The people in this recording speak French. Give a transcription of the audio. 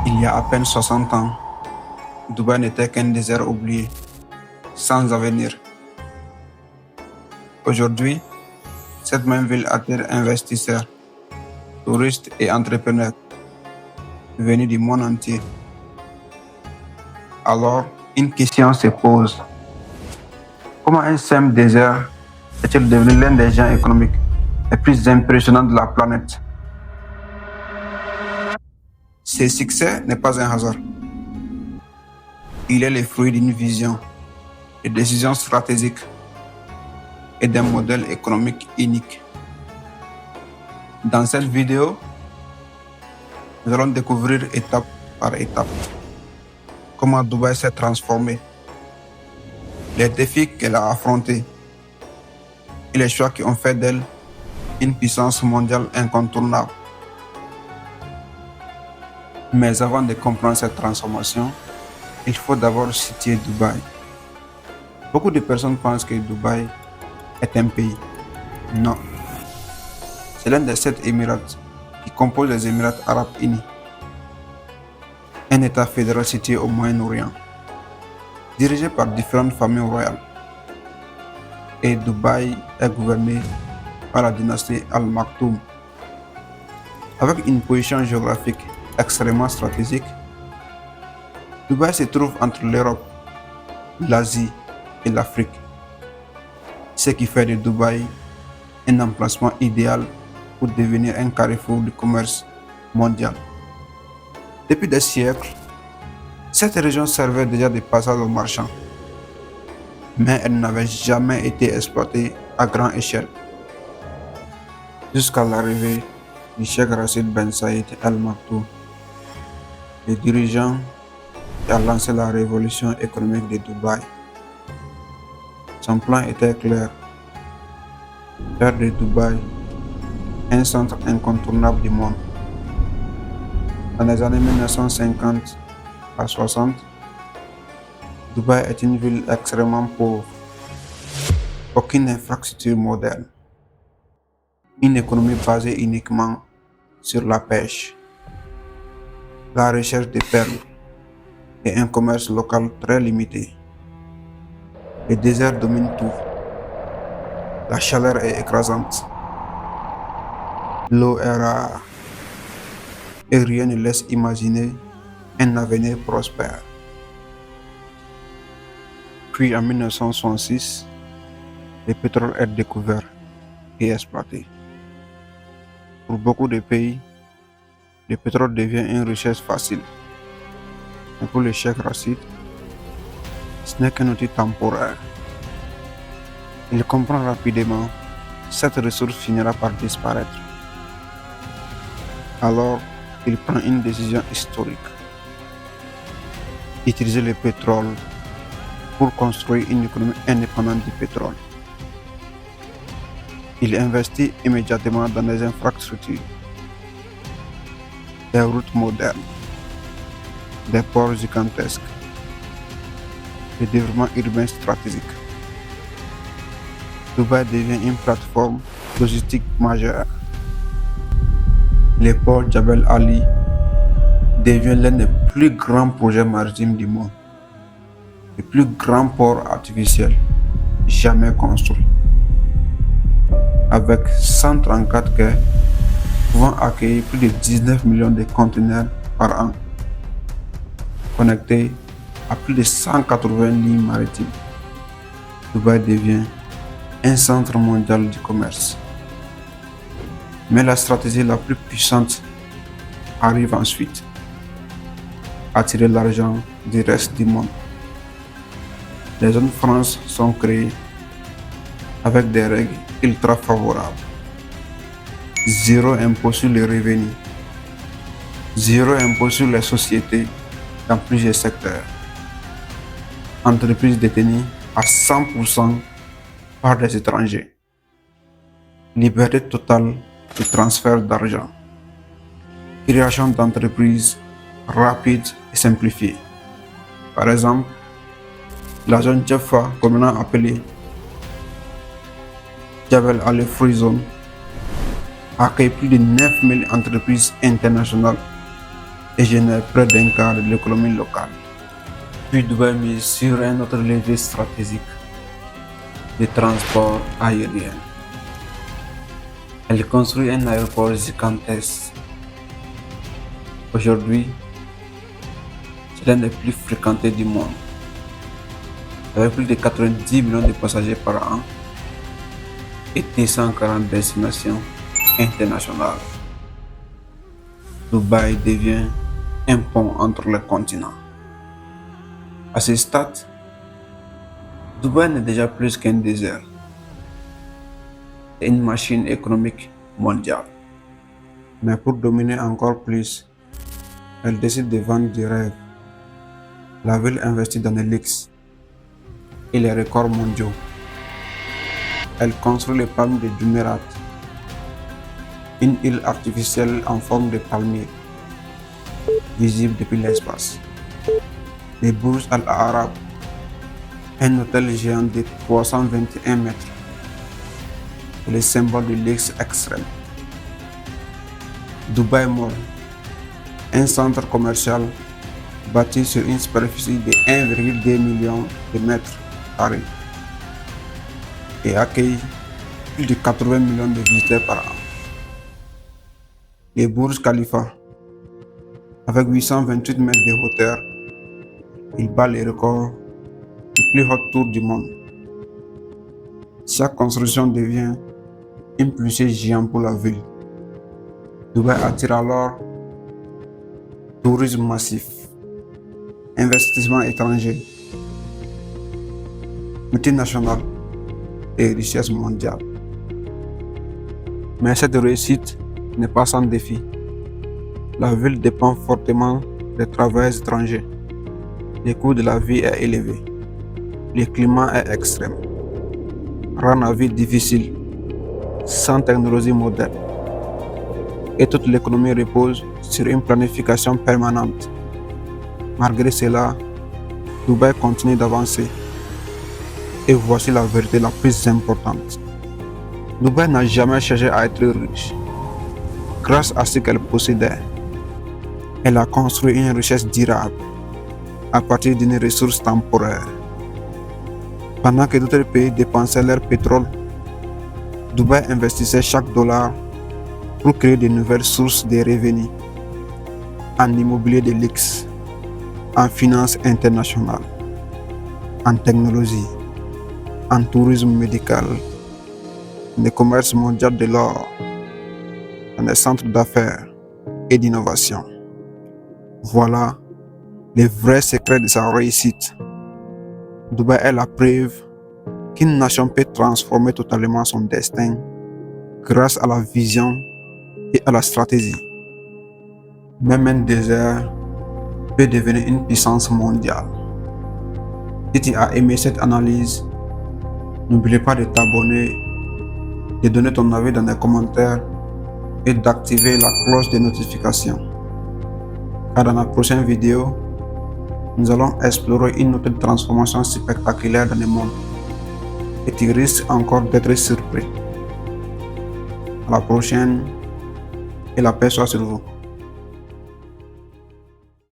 Il y a à peine 60 ans, Dubaï n'était qu'un désert oublié, sans avenir. Aujourd'hui, cette même ville attire investisseurs, touristes et entrepreneurs venus du monde entier. Alors, une question se pose. Comment un simple désert est-il devenu l'un des géants économiques les plus impressionnants de la planète? Ce succès n'est pas un hasard. Il est le fruit d'une vision, de décisions stratégiques et d'un modèle économique unique. Dans cette vidéo, nous allons découvrir étape par étape comment Dubaï s'est transformé, les défis qu'elle a affrontés et les choix qui ont fait d'elle une puissance mondiale incontournable. Mais avant de comprendre cette transformation, il faut d'abord situer Dubaï. Beaucoup de personnes pensent que Dubaï est un pays. Non. C'est l'un des 7 Émirats qui composent les Émirats arabes unis. Un État fédéral situé au Moyen-Orient, dirigé par différentes familles royales. Et Dubaï est gouverné par la dynastie Al Maktoum. Avec une position géographique extrêmement stratégique, Dubaï se trouve entre l'Europe, l'Asie et l'Afrique, ce qui fait de Dubaï un emplacement idéal pour devenir un carrefour du commerce mondial. Depuis des siècles, cette région servait déjà de passage aux marchands, mais elle n'avait jamais été exploitée à grande échelle, jusqu'à l'arrivée du Cheikh Rachid Ben Saïd Al Maktoum, le dirigeant qui a lancé la révolution économique de Dubaï. Son plan était clair: faire de Dubaï un centre incontournable du monde. Dans les années 1950 à 60, Dubaï est une ville extrêmement pauvre, aucune infrastructure moderne, une économie basée uniquement sur la pêche, la recherche de perles et un commerce local très limité. Le désert domine tout. La chaleur est écrasante. L'eau est rare. Et rien ne laisse imaginer un avenir prospère. Puis en 1966, le pétrole est découvert et exploité. Pour beaucoup de pays, le pétrole devient une richesse facile. Mais pour le Cheikh Rachid, ce n'est qu'un outil temporaire. Il comprend rapidement que cette ressource finira par disparaître. Alors, il prend une décision historique: utiliser le pétrole pour construire une économie indépendante du pétrole. Il investit immédiatement dans des infrastructures, des routes modernes, des ports gigantesques, le développement urbain stratégique. Dubaï devient une plateforme logistique majeure. Le port Jebel Ali devient l'un des plus grands projets maritimes du monde, le plus grand port artificiel jamais construit, avec 134 quais pouvant accueillir plus de 19 millions de conteneurs par an, connectés à plus de 180 lignes maritimes. Dubaï devient un centre mondial du commerce. Mais la stratégie la plus puissante arrive ensuite: attirer l'argent du reste du monde. Les zones franches sont créées avec des règles ultra favorables. Zéro impôt sur les revenus, zéro impôt sur les sociétés dans plusieurs secteurs. Entreprises détenues à 100% par des étrangers. Liberté totale de transfert d'argent. Création d'entreprises rapide et simplifiée. Par exemple, la zone Jaffa, communément appelée Jebel Ali Free Zone, accueille plus de 9000 entreprises internationales et génère près d'un quart de l'économie locale. Puis Dubaï mise sur un autre levier stratégique, le transport aérien. Elle construit un aéroport gigantesque. Aujourd'hui, c'est l'un des plus fréquentés du monde, avec plus de 90 millions de passagers par an et 240 destinations internationales. Dubaï devient un pont entre les continents. À ce stade, Dubaï n'est déjà plus qu'un désert. C'est une machine économique mondiale. Mais pour dominer encore plus, elle décide de vendre du rêve. La ville investit dans les luxe et les records mondiaux. Elle construit les palmes de Jumeirah, une île artificielle en forme de palmier, visible depuis l'espace. Les Burj Al Arab, un hôtel géant de 321 mètres, est le symbole de luxe extrême. Dubai Mall, un centre commercial bâti sur une superficie de 1,2 million de mètres carrés et accueille plus de 80 millions de visiteurs par an. Les Burj Khalifa, avec 828 mètres de hauteur, il bat les records du plus haute tour du monde. Chaque construction devient un plus géant pour la ville. Dubaï attire alors tourisme massif, investissement étranger, multinational et richesse mondiale. Mais cette réussite n'est pas sans défi. La ville dépend fortement des travailleurs étrangers. Le coût de la vie est élevé. Le climat est extrême. Rend la vie difficile, sans technologie moderne. Et toute l'économie repose sur une planification permanente. Malgré cela, Dubaï continue d'avancer. Et voici la vérité la plus importante. Dubaï n'a jamais cherché à être riche. Grâce à ce qu'elle possédait, elle a construit une richesse durable à partir d'une ressource temporaire. Pendant que d'autres pays dépensaient leur pétrole, Dubaï investissait chaque dollar pour créer de nouvelles sources de revenus en immobilier de luxe, en finance internationale, en technologie, en tourisme médical, en le commerce mondial de l'or, dans les centres d'affaires et d'innovation. Voilà les vrais secrets de sa réussite. Dubaï est la preuve qu'une nation peut transformer totalement son destin grâce à la vision et à la stratégie. Même un désert peut devenir une puissance mondiale. Si tu as aimé cette analyse, n'oublie pas de t'abonner, de donner ton avis dans les commentaires et d'activer la cloche de notification. Car dans la prochaine vidéo, nous allons explorer une autre transformation spectaculaire dans le monde et tu risques encore d'être surpris. À la prochaine et la paix soit sur vous.